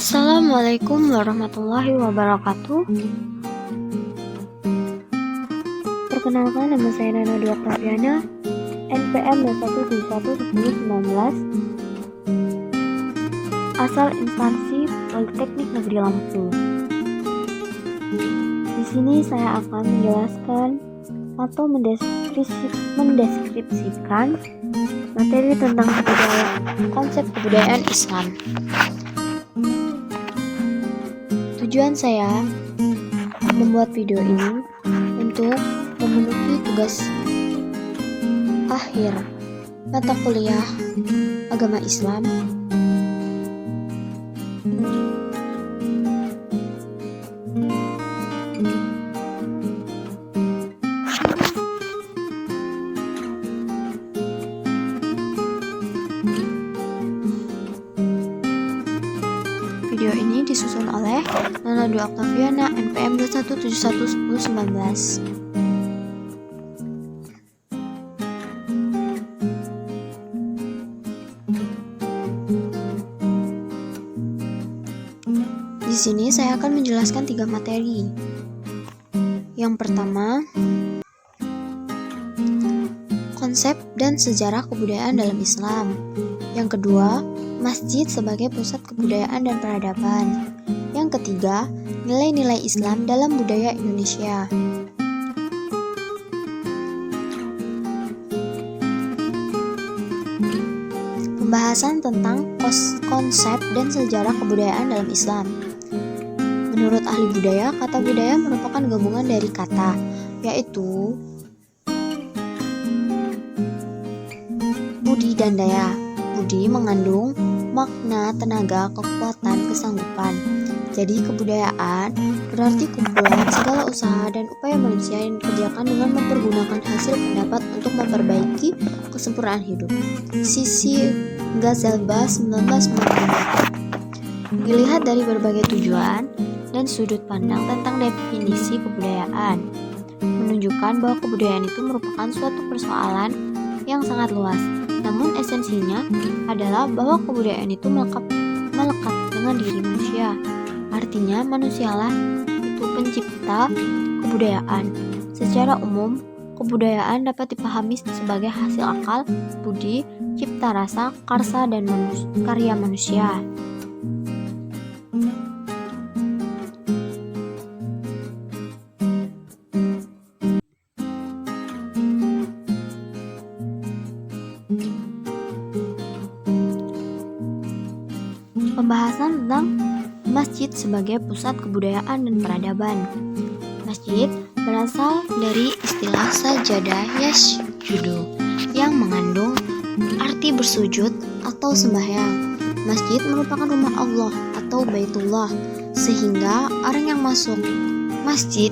Assalamualaikum warahmatullahi wabarakatuh. Perkenalkan, nama saya Nana Dwi Oktaviana, NPM 217119, asal instansi Politeknik Negeri Lampung. Di sini saya akan menjelaskan atau mendeskripsikan materi tentang konsep kebudayaan Islam. Tujuan saya membuat video ini untuk memenuhi tugas akhir mata kuliah agama Islam Video ini disusun oleh Nana Dwi Oktaviana, NPM 217119. Di sini saya akan menjelaskan 3 materi. Yang pertama, konsep dan sejarah kebudayaan dalam Islam. Yang kedua, masjid sebagai pusat kebudayaan dan peradaban. Yang ketiga, nilai-nilai Islam dalam budaya Indonesia. Pembahasan tentang konsep dan sejarah kebudayaan dalam Islam. Menurut ahli budaya, kata budaya merupakan gabungan dari kata, yaitu budi dan daya. Budi mengandung makna, tenaga, kekuatan, kesanggupan. Jadi kebudayaan berarti kumpulan segala usaha dan upaya manusia yang dikerjakan dengan mempergunakan hasil pendapat untuk memperbaiki kesempurnaan hidup. Sisi Ghazalba 1994. Dilihat dari berbagai tujuan dan sudut pandang tentang definisi kebudayaan, menunjukkan bahwa kebudayaan itu merupakan suatu persoalan yang sangat luas. Namun esensinya adalah bahwa kebudayaan itu melekat dengan diri manusia. Artinya manusialah itu pencipta kebudayaan. Secara umum, kebudayaan dapat dipahami sebagai hasil akal, budi, cipta rasa, karsa, dan karya manusia. Pembahasan tentang masjid sebagai pusat kebudayaan dan peradaban. Masjid berasal dari istilah sajadah yasjudu yang mengandung arti bersujud atau sembahyang. Masjid merupakan rumah Allah atau Baitullah, sehingga orang yang masuk masjid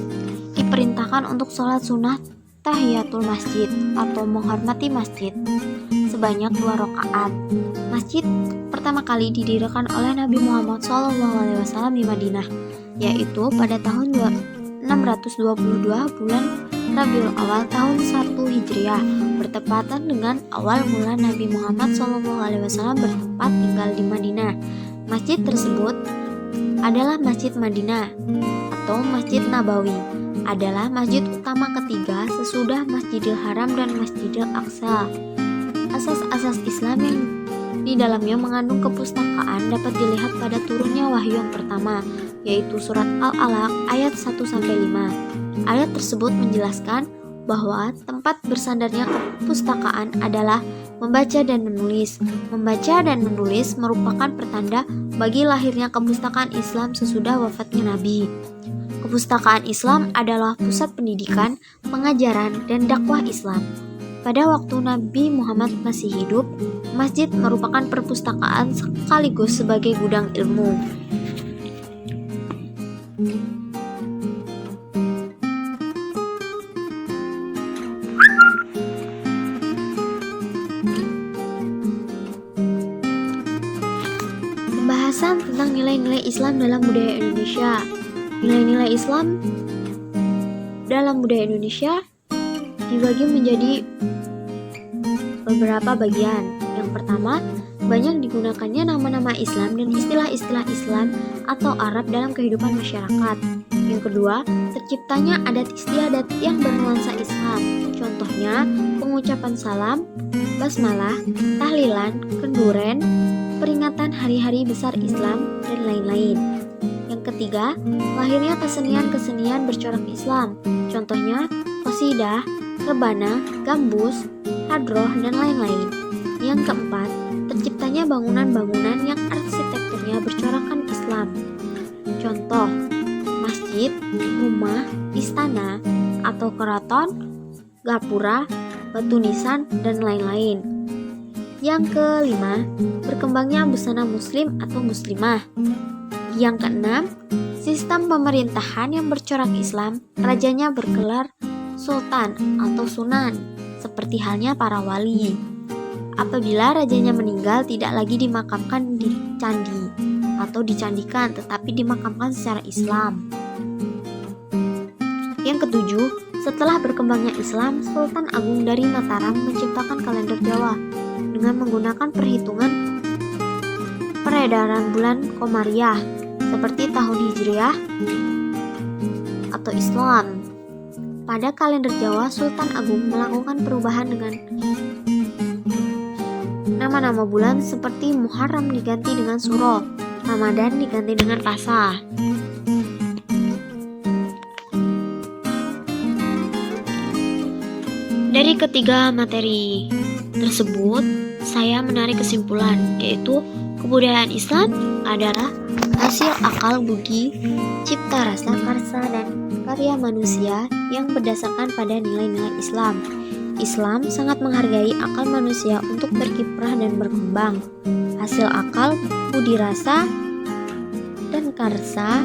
diperintahkan untuk sholat sunnah tahiyatul masjid atau menghormati masjid sebanyak 2 rakaat. Masjid pertama kali didirikan oleh Nabi Muhammad SAW di Madinah, yaitu pada tahun 622 bulan Rabiul Awal tahun 1 Hijriah, bertepatan dengan awal mula Nabi Muhammad SAW bertempat tinggal di Madinah. Masjid tersebut adalah Masjid Madinah atau Masjid Nabawi, adalah masjid utama ketiga sesudah Masjidil Haram dan Masjidil Aqsa. Asas-asas Islam yang di dalamnya mengandung kepustakaan dapat dilihat pada turunnya wahyu yang pertama, yaitu surat Al-Alaq ayat 1-5. Ayat tersebut menjelaskan bahwa tempat bersandarnya kepustakaan adalah membaca dan menulis. Membaca dan menulis merupakan pertanda bagi lahirnya kepustakaan Islam sesudah wafatnya Nabi. Kepustakaan Islam adalah pusat pendidikan, pengajaran, dan dakwah Islam. Pada waktu Nabi Muhammad masih hidup, masjid merupakan perpustakaan sekaligus sebagai gudang ilmu. Pembahasan tentang nilai-nilai Islam dalam budaya Indonesia. Nilai-nilai Islam dalam budaya Indonesia dibagi menjadi beberapa bagian. Yang pertama, banyak digunakannya nama-nama Islam dan istilah-istilah Islam atau Arab dalam kehidupan masyarakat. Yang kedua, terciptanya adat istiadat yang bernuansa Islam. Contohnya, pengucapan salam, basmalah, tahlilan, kenduren, peringatan hari-hari besar Islam, dan lain-lain. Yang ketiga, lahirnya kesenian-kesenian bercorak Islam. Contohnya, qasidah, rebana, gambus, hadroh, dan lain-lain. Yang keempat, terciptanya bangunan-bangunan yang arsitekturnya bercorakkan Islam. Contoh, masjid, rumah, istana, atau keraton, gapura, batu nisan, dan lain-lain. Yang kelima, berkembangnya busana muslim atau muslimah. Yang keenam, sistem pemerintahan yang bercorak Islam, rajanya bergelar sultan atau sunan, seperti halnya para wali. Apabila rajanya meninggal, tidak lagi dimakamkan di candi atau dicandikan, tetapi dimakamkan secara Islam. Yang ketujuh, setelah berkembangnya Islam, Sultan Agung dari Mataram menciptakan kalender Jawa dengan menggunakan perhitungan peredaran bulan Komariah seperti tahun Hijriah atau Islam. Pada kalender Jawa, Sultan Agung melakukan perubahan dengan nama-nama bulan seperti Muharram diganti dengan Suro, Ramadan diganti dengan Pasa. Dari ketiga materi tersebut, saya menarik kesimpulan, yaitu kebudayaan Islam adalah hasil akal budi, cipta rasa, karsa, dan karya manusia yang berdasarkan pada nilai-nilai Islam. Islam sangat menghargai akal manusia untuk berkiprah dan berkembang. Hasil akal, budi rasa, dan karsa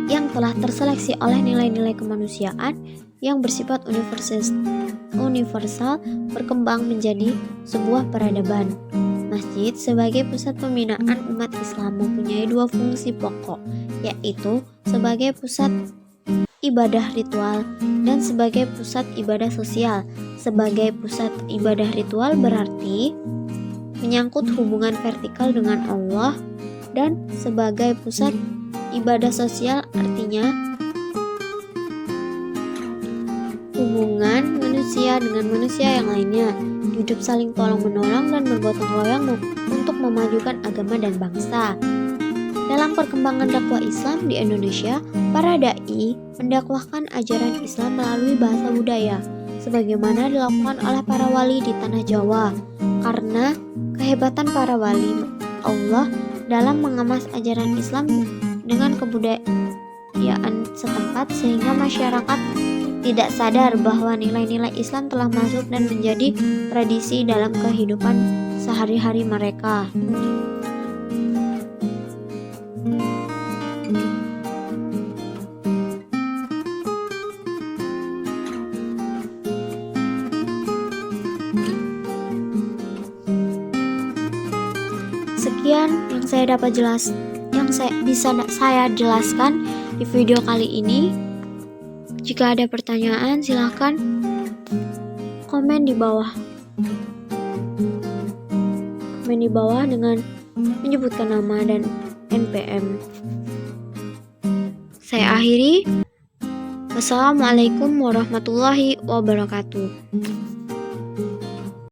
yang telah terseleksi oleh nilai-nilai kemanusiaan yang bersifat universal berkembang menjadi sebuah peradaban. Masjid sebagai pusat pembinaan umat Islam mempunyai dua fungsi pokok, yaitu sebagai pusat ibadah ritual dan sebagai pusat ibadah sosial. Sebagai pusat ibadah ritual berarti menyangkut hubungan vertikal dengan Allah, dan sebagai pusat ibadah sosial artinya hubungan manusia dengan manusia yang lainnya, hidup saling tolong-menolong dan bergotong royong untuk memajukan agama dan bangsa. Dalam perkembangan dakwah Islam di Indonesia, para dai mendakwahkan ajaran Islam melalui bahasa budaya, sebagaimana dilakukan oleh para wali di tanah Jawa. Karena kehebatan para wali Allah dalam mengemas ajaran Islam dengan kebudayaan setempat, sehingga masyarakat tidak sadar bahwa nilai-nilai Islam telah masuk dan menjadi tradisi dalam kehidupan sehari-hari mereka. Sekian yang saya bisa saya jelaskan di video kali ini. Jika ada pertanyaan, silahkan komen di bawah. Komen di bawah dengan menyebutkan nama dan NPM. Saya akhiri. Wassalamualaikum warahmatullahi wabarakatuh.